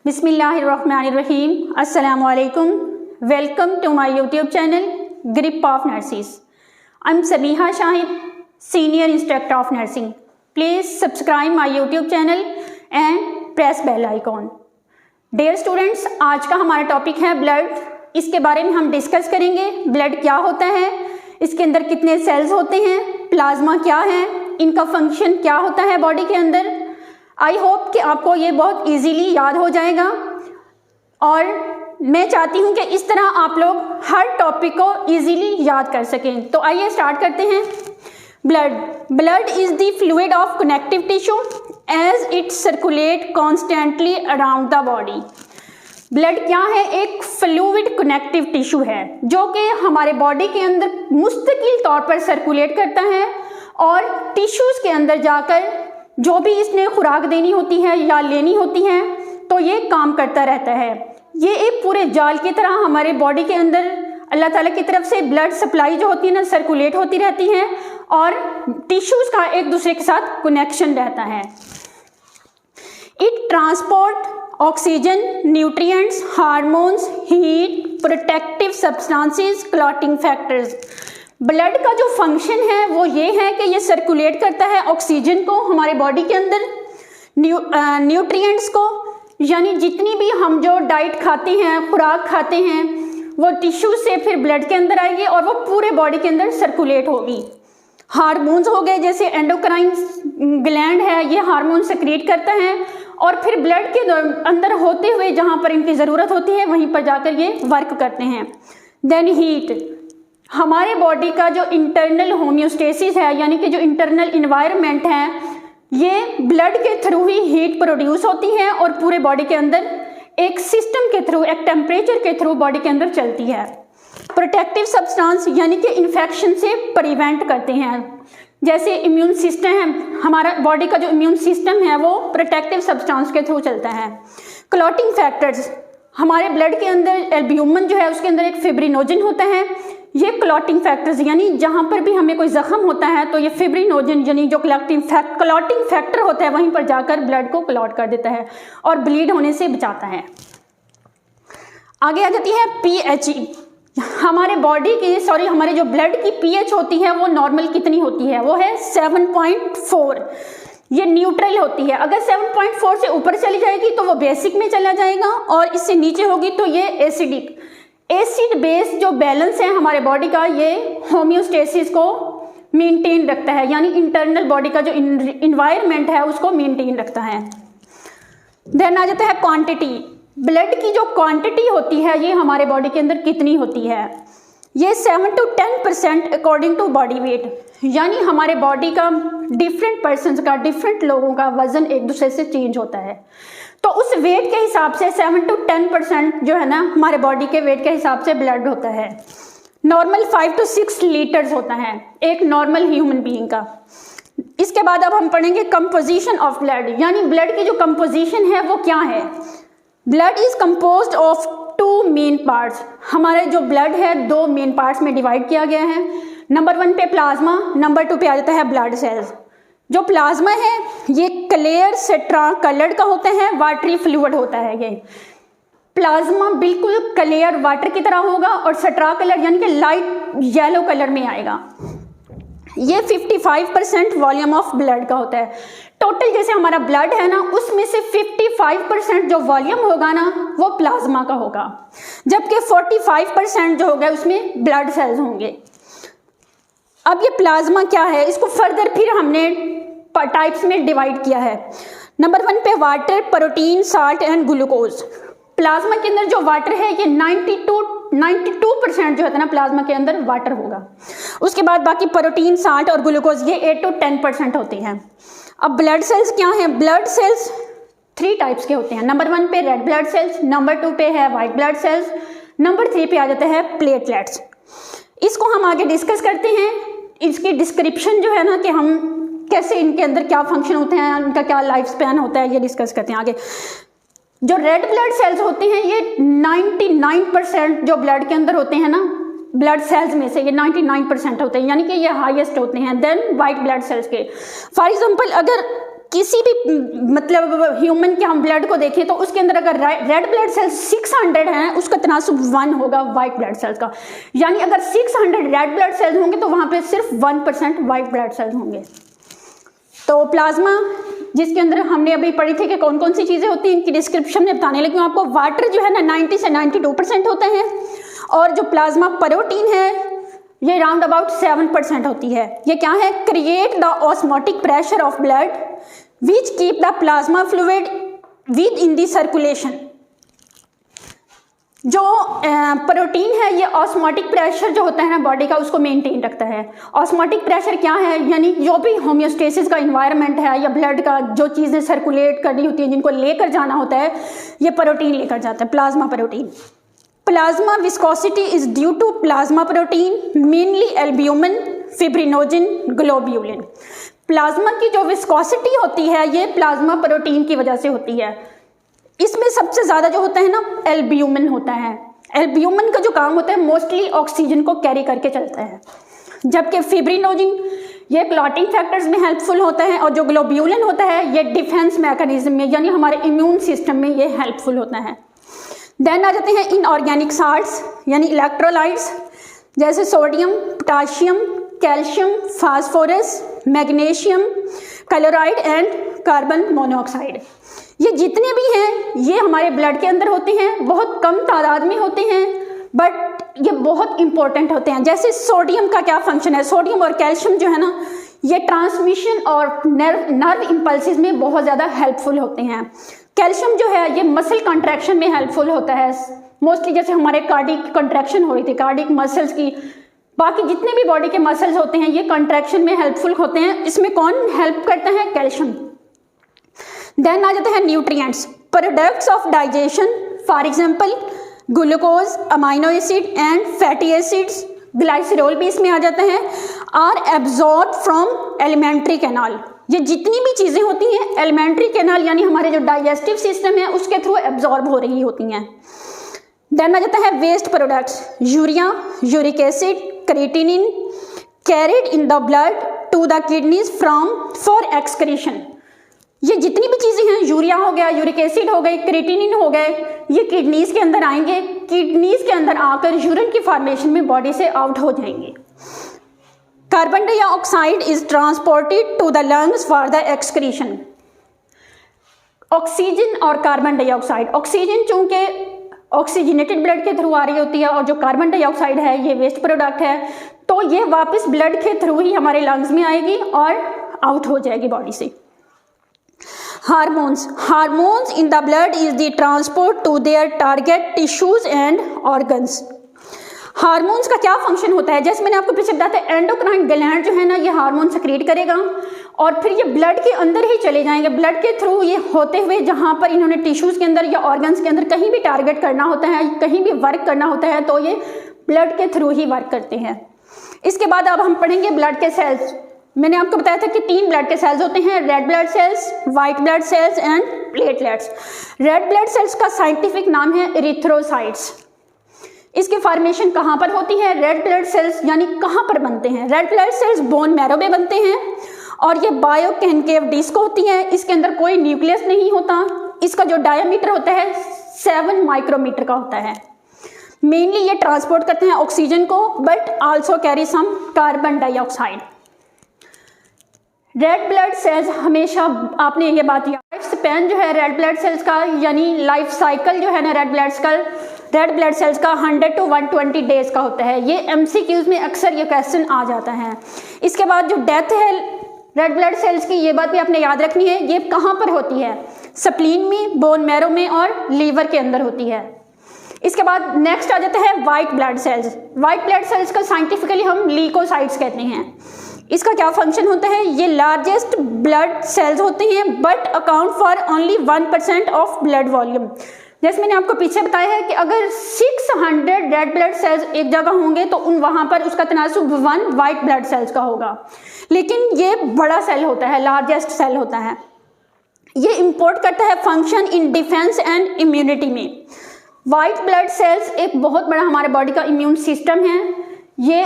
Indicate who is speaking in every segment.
Speaker 1: बिस्मिल्लाहिर्रहमानिर्रहीम। अस्सलामु अलैकुम। Welcome to my YouTube channel grip of nurses. I am Samiha Shahid, senior instructor of nursing. Please subscribe my YouTube channel and press bell icon. Dear students, आज का हमारा topic है blood. इसके बारे में हम डिस्कस करेंगे। ब्लड क्या होता है, इसके अंदर कितने सेल्स होते हैं, प्लाज्मा क्या है, इनका फंक्शन क्या होता है बॉडी के अंदर। आई होप कि आपको ये बहुत इजीली याद हो जाएगा और मैं चाहती हूँ कि इस तरह आप लोग हर टॉपिक को इजीली याद कर सकें। तो आइए स्टार्ट करते हैं। Blood is the fluid of connective tissue as it circulate constantly around the body. Blood क्या है? एक फ्लूइड कनेक्टिव टिश्यू है जो कि हमारे बॉडी के अंदर मुस्तकिल तौर पर सर्कुलेट करता है और टिश्यूज के अंदर जाकर जो भी इसने खुराक देनी होती है या लेनी होती है तो ये काम करता रहता है। ये एक पूरे जाल की तरह हमारे बॉडी के अंदर अल्लाह ताला की तरफ से ब्लड सप्लाई जो होती है ना, सर्कुलेट होती रहती है और टिश्यूज का एक दूसरे के साथ कनेक्शन रहता है। It transport oxygen, nutrients, hormones, heat, protective substances, clotting factors. Blood का जो फंक्शन है वो ये है कि ये सर्कुलेट करता है ऑक्सीजन को हमारे बॉडी के अंदर, न्यूट्रिएंट्स को, यानी जितनी भी हम जो डाइट खाते हैं, खुराक खाते हैं, वो टिश्यू से फिर ब्लड के अंदर आएगी और वो पूरे बॉडी के अंदर सर्कुलेट होगी। हार्मोन्स हो गए, जैसे एंडोक्राइन ग्लैंड है, ये हार्मोन सेक्रेट करता है और फिर ब्लड के अंदर होते हुए जहाँ पर इनकी ज़रूरत होती है वहीं पर जाकर ये वर्क करते हैं। देन हीट, हमारे बॉडी का जो इंटरनल होम्योस्टेसिस है, यानी कि जो इंटरनल इन्वायरमेंट है, ये ब्लड के थ्रू ही हीट प्रोड्यूस होती है और पूरे बॉडी के अंदर एक सिस्टम के थ्रू, एक टेम्परेचर के थ्रू बॉडी के अंदर चलती है। प्रोटेक्टिव सब्सटेंस यानी कि इन्फेक्शन से प्रिवेंट करते हैं। जैसे इम्यून सिस्टम है, हमारा बॉडी का जो इम्यून सिस्टम है वो प्रोटेक्टिव सब्सटेंस के थ्रू चलता है। क्लॉटिंग फैक्टर्स, हमारे ब्लड के अंदर एल्ब्यूमिन जो है उसके अंदर एक फिब्रिनोजन होता है। ये क्लॉटिंग फैक्टर्स, यानी जहाँ पर भी हमें कोई जख्म होता है तो ये फिब्रिनोजन यानी जो क्लॉटिंग फैक्टर होता है वहीं पर जाकर ब्लड को क्लॉट कर देता है और ब्लीड होने से बचाता है। आगे आ जाती है पीएच। हमारे बॉडी की हमारे जो ब्लड की पीएच होती है वो नॉर्मल कितनी होती है? वो है 7.4। ये न्यूट्रल होती है। अगर 7.4 से ऊपर चली जाएगी तो वो बेसिक में चला जाएगा और इससे नीचे होगी तो ये एसिडिक। एसिड बेस जो बैलेंस है हमारे बॉडी का, ये होम्योस्टेसिस को मेंटेन रखता है, यानी इंटरनल बॉडी का जो इन्वायरमेंट है उसको मेंटेन रखता है। देन आ जाता है क्वांटिटी। ब्लड की जो क्वांटिटी होती है ये हमारे बॉडी के अंदर कितनी होती है? ये 7 to 10% according to body weight, यानी हमारे बॉडी का डिफरेंट पर्सन्स का, डिफरेंट लोगों का वजन एक दूसरे से चेंज होता है। तो उस वेट के हिसाब से 7 to 10% जो है ना हमारे बॉडी के वेट के हिसाब से ब्लड होता है। नॉर्मल 5 to 6 लीटर्स होता है एक नॉर्मल ह्यूमन बीइंग का। इसके बाद अब हम पढ़ेंगे कंपोजिशन ऑफ ब्लड, यानी ब्लड की जो कंपोजिशन है वो क्या है। Blood is composed of 2 main parts. हमारे जो ब्लड है 2 मेन पार्ट्स में डिवाइड किया गया है। नंबर 1 पे प्लाज्मा, नंबर 2 पे आ जाता है ब्लड सेल्स। जो प्लाज्मा है ये क्लियर सेट्रा कलर्ड का होता है, वाटरी फ्लूइड होता है। ये प्लाज्मा बिल्कुल क्लियर वाटर की तरह होगा और सेट्रा कलर यानी कि लाइट येलो कलर में आएगा। ये 55% वॉल्यूम ऑफ ब्लड का होता है। टोटल जैसे हमारा ब्लड है ना, उसमें से 55% जो वॉल्यूम होगा ना वो प्लाज्मा का होगा, जबकि 45% जो होगा उसमें ब्लड सेल्स होंगे। अब ये प्लाज्मा क्या है, इसको फर्दर फिर हमने टाइप्स में डिवाइड किया है। नंबर 1 पे water, protein, salt and glucose. Plasma के अंदर जो वाटर है ये 92% जो है ना प्लाज्मा के अंदर वाटर होगा। उसके बाद बाकी प्रोटीन, साल्ट और ग्लूकोज ये 8 to 10% होते हैं। अब ब्लड सेल्स क्या हैं? ब्लड सेल्स 3 टाइप्स के होते हैं। नंबर 1 पे रेड ब्लड सेल्स, नंबर 2 पे है वाइट ब्लड सेल्स, नंबर 3 पे आ जाता है प्लेटलेट्स। इसको हम आगे डिस्कस करते हैं। इसकी डिस्क्रिप्शन जो है ना कि हम कैसे इनके अंदर क्या फंक्शन होते हैं, इनका क्या लाइफ स्पैन होता है, ये डिस्कस करते हैं आगे। जो रेड ब्लड सेल्स होते हैं ये 99% जो ब्लड के अंदर होते हैं ना, ब्लड सेल्स में से ये 99% होते हैं, यानी कि ये हाईएस्ट होते हैं देन वाइट ब्लड सेल्स के। फॉर एग्जांपल अगर किसी भी मतलब ह्यूमन के हम ब्लड को देखें तो उसके अंदर अगर रेड ब्लड सेल्स 600 हैं, उसका तनासुब 1 होगा वाइट ब्लड सेल्स का। यानी अगर 600 रेड ब्लड सेल्स होंगे तो वहां पे सिर्फ 1% वाइट ब्लड सेल्स होंगे। तो प्लाज्मा जिसके अंदर हमने अभी पढ़ी थी कि कौन कौन सी चीजें होती हैं, इनकी डिस्क्रिप्शन में बताने लगी हूँ आपको। वाटर जो है ना 90 से 92% होते हैं, और जो प्लाज्मा प्रोटीन है ये राउंड अबाउट 7% होती है। ये क्या है? Create the osmotic pressure of blood which keep the plasma fluid with in the circulation. जो प्रोटीन है ये ऑस्मोटिक प्रेशर जो होता है ना बॉडी का, उसको मेंटेन रखता है। ऑस्मोटिक प्रेशर क्या है? यानी जो भी होम्योस्टेसिस का इन्वायरमेंट है या ब्लड का जो चीज़ें सर्कुलेट करनी होती है, जिनको लेकर जाना होता है, ये प्रोटीन लेकर जाता है, plasma protein. Plasma viscosity is due to plasma protein mainly albumin, fibrinogen, globulin. Plasma की जो विस्कोसिटी होती है ये प्लाज्मा प्रोटीन की वजह से होती है। इसमें सबसे ज़्यादा जो होता है ना एल्ब्यूमिन होता है। एल्ब्यूमिन का जो काम होता है मोस्टली ऑक्सीजन को कैरी करके चलता है, जबकि फिब्रिनोजन ये क्लॉटिंग फैक्टर्स में हेल्पफुल होता है, और जो ग्लोब्यूलिन होता है ये डिफेंस मैकेनिज्म में यानी हमारे इम्यून सिस्टम में ये हेल्पफुल होता है। देन आ जाते हैं इनऑर्गेनिक साल्ट्स यानी इलेक्ट्रोलाइट्स, जैसे sodium, potassium, calcium, phosphorus, magnesium, chloride and carbon monoxide. ये जितने भी हैं ये हमारे ब्लड के अंदर होते हैं, बहुत कम तादाद में होते हैं, बट ये बहुत इंपॉर्टेंट होते हैं। जैसे सोडियम का क्या फंक्शन है? सोडियम और कैल्शियम जो है ना ये ट्रांसमिशन और नर्व इम्पल्सिस में बहुत ज़्यादा हेल्पफुल होते हैं। कैल्शियम जो है ये मसल कंट्रैक्शन में हेल्पफुल होता है मोस्टली, जैसे हमारे कार्डिक कंट्रैक्शन हो रही थी, कार्डिक मसल्स की, बाकी जितने भी बॉडी के मसल्स होते हैं ये कंट्रैक्शन में हेल्पफुल होते हैं। इसमें कौन हेल्प करता है? कैल्शियम। देन आ जाते हैं nutrients, products of digestion, for example glucose, amino acid and fatty acids, glycerol भी इसमें आ जाते हैं, are absorb from alimentary canal. ये जितनी भी चीज़ें होती हैं एलिमेंट्री कैनाल यानी हमारे जो डाइजेस्टिव सिस्टम है उसके थ्रू एब्जॉर्ब हो रही होती हैं। देन आ जाता है waste products, urea, uric acid, creatinine, carried in the blood to the kidneys from for excretion. ये जितनी भी चीज़ें हैं, यूरिया हो गया, यूरिक एसिड हो गए, क्रिएटिनिन हो गए, ये किडनीज के अंदर आएंगे, किडनीज के अंदर आकर यूरिन की फॉर्मेशन में बॉडी से आउट हो जाएंगे। Carbon dioxide is transported to the lungs for the excretion. Oxygen और कार्बन डाइऑक्साइड, ऑक्सीजन चूंकि ऑक्सीजनेटेड ब्लड के थ्रू आ रही होती है और जो कार्बन डाइऑक्साइड है ये वेस्ट प्रोडक्ट है, तो ये वापस ब्लड के थ्रू ही हमारे लंग्स में आएगी और आउट हो जाएगी बॉडी से। Hormones, hormones in the blood is the transport to their target tissues and organs. Hormones का क्या फंक्शन होता है? जैसे मैंने आपको पीछे बताया था, एंडोक्राइन ग्लैंड जो है ना ये हार्मोन सेक्रेट करेगा और फिर ये ब्लड के अंदर ही चले जाएंगे, ब्लड के थ्रू ये होते हुए जहाँ पर इन्होंने टिश्यूज के अंदर या ऑर्गन्स के अंदर कहीं भी टारगेट करना होता है, कहीं भी वर्क करना होता है, तो ये ब्लड के थ्रू ही वर्क करते हैं। इसके बाद अब हम पढ़ेंगे ब्लड के सेल्स। मैंने आपको बताया था कि 3 ब्लड के सेल्स होते हैं, red blood sales, white blood sales and platelets. Red blood sales का साइंटिफिक नाम है एरिथ्रोसाइट्स। इसकी फॉर्मेशन कहाँ पर होती है? रेड ब्लड सेल्स यानी कहाँ पर बनते हैं? Red blood cells bone marrow में बनते हैं और ये बायोकॉन्केव डिस्क होती है। इसके अंदर कोई न्यूक्लियस नहीं होता। इसका जो डायमीटर होता है 7 माइक्रोमीटर का होता है। मेनली ये ट्रांसपोर्ट करते हैं ऑक्सीजन को, but also carry some carbon dioxide. Red blood cells हमेशा, आपने ये बात याद, लाइफ स्पैन जो है रेड ब्लड सेल्स का यानी लाइफ साइकिल जो है ना रेड ब्लड सेल्स का 100 to 120 डेज का होता है। ये एमसीक्यूज में अक्सर ये क्वेश्चन आ जाता है। इसके बाद जो डेथ है रेड ब्लड सेल्स की, ये बात भी आपने याद रखनी है, ये कहाँ पर होती है? स्प्लीन में, बोन मैरो में और लीवर के अंदर होती है। इसके बाद नेक्स्ट आ जाता है white blood sales. White blood sales का साइंटिफिकली हम लीकोसाइट्स कहते हैं। इसका क्या फंक्शन होता है? ये लार्जेस्ट ब्लड सेल्स होते हैं but account for only 1% of blood volume. जैसे मैंने आपको पीछे बताया है कि अगर 600 रेड ब्लड सेल्स एक जगह होंगे तो वहां पर उसका तनासुब 1 वाइट ब्लड सेल्स का होगा, लेकिन ये बड़ा सेल होता है, लार्जेस्ट सेल होता है। ये इंपोर्ट करता है function in defence and immunity में। वाइट ब्लड सेल्स एक बहुत बड़ा हमारे बॉडी का इम्यून सिस्टम है। ये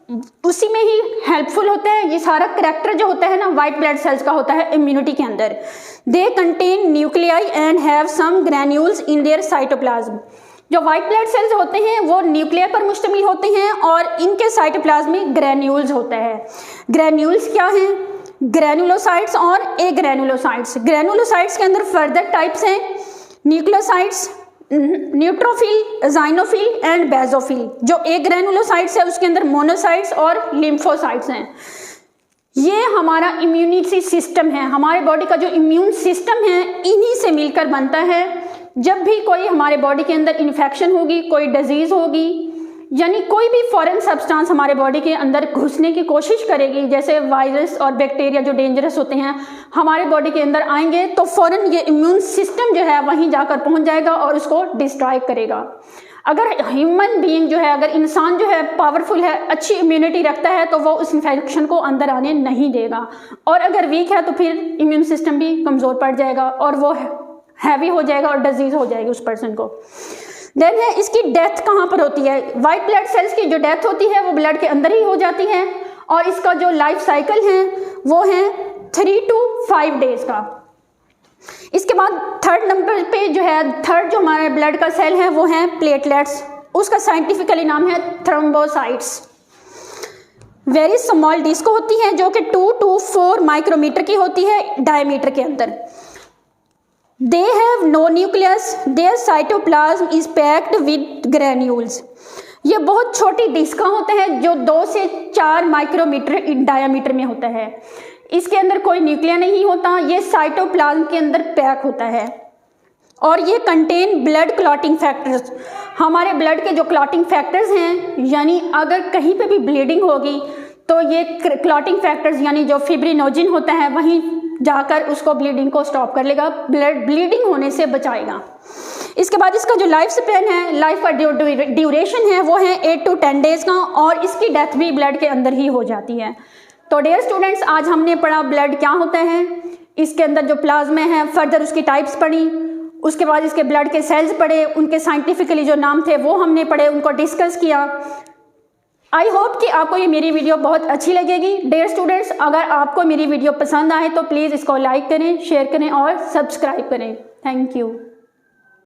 Speaker 1: उसी में ही हेल्पफुल होते हैं। ये सारा करैक्टर जो होता है ना वाइट ब्लड सेल्स का होता है इम्यूनिटी के अंदर। They contain nuclei and have some granules in their cytoplasm. जो वाइट ब्लड सेल्स होते हैं वो न्यूक्लियर पर मुश्तमिल होते हैं और इनके साइटोप्लाज्म में ग्रैन्यूल्स होता है। ग्रैन्यूल्स क्या हैं? ग्रैनुलोसाइट्स और एग्रैनुलोसाइट्स। ग्रैनुलोसाइट्स के अंदर फर्दर टाइप्स हैं न्यूक्लियोसाइट्स, न्यूट्रोफिल, जाइनोफिल एंड बेजोफिल। जो एग्रैनुलोसाइट्स है उसके अंदर मोनोसाइट्स और लिम्फोसाइट्स हैं। ये हमारा इम्यूनिटी सिस्टम है, हमारे बॉडी का जो इम्यून सिस्टम है इन्हीं से मिलकर बनता है। जब भी कोई हमारे बॉडी के अंदर इन्फेक्शन होगी, कोई डिजीज होगी, यानी कोई भी फॉरेन सब्सटेंस हमारे बॉडी के अंदर घुसने की कोशिश करेगी, जैसे वायरस और बैक्टीरिया जो डेंजरस होते हैं हमारे बॉडी के अंदर आएंगे, तो फौरन ये इम्यून सिस्टम जो है वहीं जाकर पहुंच जाएगा और उसको डिस्ट्रॉय करेगा। अगर ह्यूमन बीइंग जो है, अगर इंसान जो है पावरफुल है, अच्छी इम्यूनिटी रखता है, तो वो उस इन्फेक्शन को अंदर आने नहीं देगा। और अगर वीक है तो फिर इम्यून सिस्टम भी कमज़ोर पड़ जाएगा और वो हैवी हो जाएगा और डिजीज हो जाएगी उस पर्सन को। देन है इसकी डेथ कहाँ पर होती है? वाइट ब्लड सेल्स की जो डेथ होती है वो ब्लड के अंदर ही हो जाती है और इसका जो लाइफ साइकिल है वो है 3 to 5 डेज का। इसके बाद थर्ड नंबर पे जो है, थर्ड जो हमारे ब्लड का सेल है वो है प्लेटलेट्स। उसका साइंटिफिकली नाम है थ्रोम्बोसाइट्स। वेरी स्मॉल डिस्क होती है जो कि 2 to 4 माइक्रोमीटर की होती है डायमीटर के अंदर। They have no nucleus, their cytoplasm is packed with granules। ये बहुत छोटी डिस्क होते हैं जो 2 से 4 माइक्रोमीटर डायमीटर में होता है। इसके अंदर कोई न्यूक्लिया नहीं होता, ये साइटोप्लाज्म के अंदर पैक होता है और ये कंटेन ब्लड क्लॉटिंग फैक्टर्स। हमारे ब्लड के जो क्लॉटिंग फैक्टर्स हैं, यानी अगर कहीं पे भी ब्लीडिंग होगी तो ये क्लॉटिंग फैक्टर्स यानी जो फिब्रिनोजिन होता है वहीं जाकर उसको ब्लीडिंग को स्टॉप कर लेगा, ब्लड ब्लीडिंग होने से बचाएगा। इसके बाद इसका जो लाइफ स्पैन है, लाइफ का ड्यूरेशन है वो है 8 to 10 डेज का और इसकी डेथ भी ब्लड के अंदर ही हो जाती है। तो डियर स्टूडेंट्स, आज हमने पढ़ा ब्लड क्या होता है, इसके अंदर जो प्लाज्मा है, फर्दर उसकी टाइप्स पढ़ी, उसके बाद इसके ब्लड के सेल्स पढ़े, उनके साइंटिफिकली जो नाम थे वो हमने पढ़े, उनको डिस्कस किया। आई होप कि आपको ये मेरी वीडियो बहुत अच्छी लगेगी। डियर स्टूडेंट्स, अगर आपको मेरी वीडियो पसंद आए तो प्लीज़ इसको लाइक करें, शेयर करें और सब्सक्राइब करें। Thank you.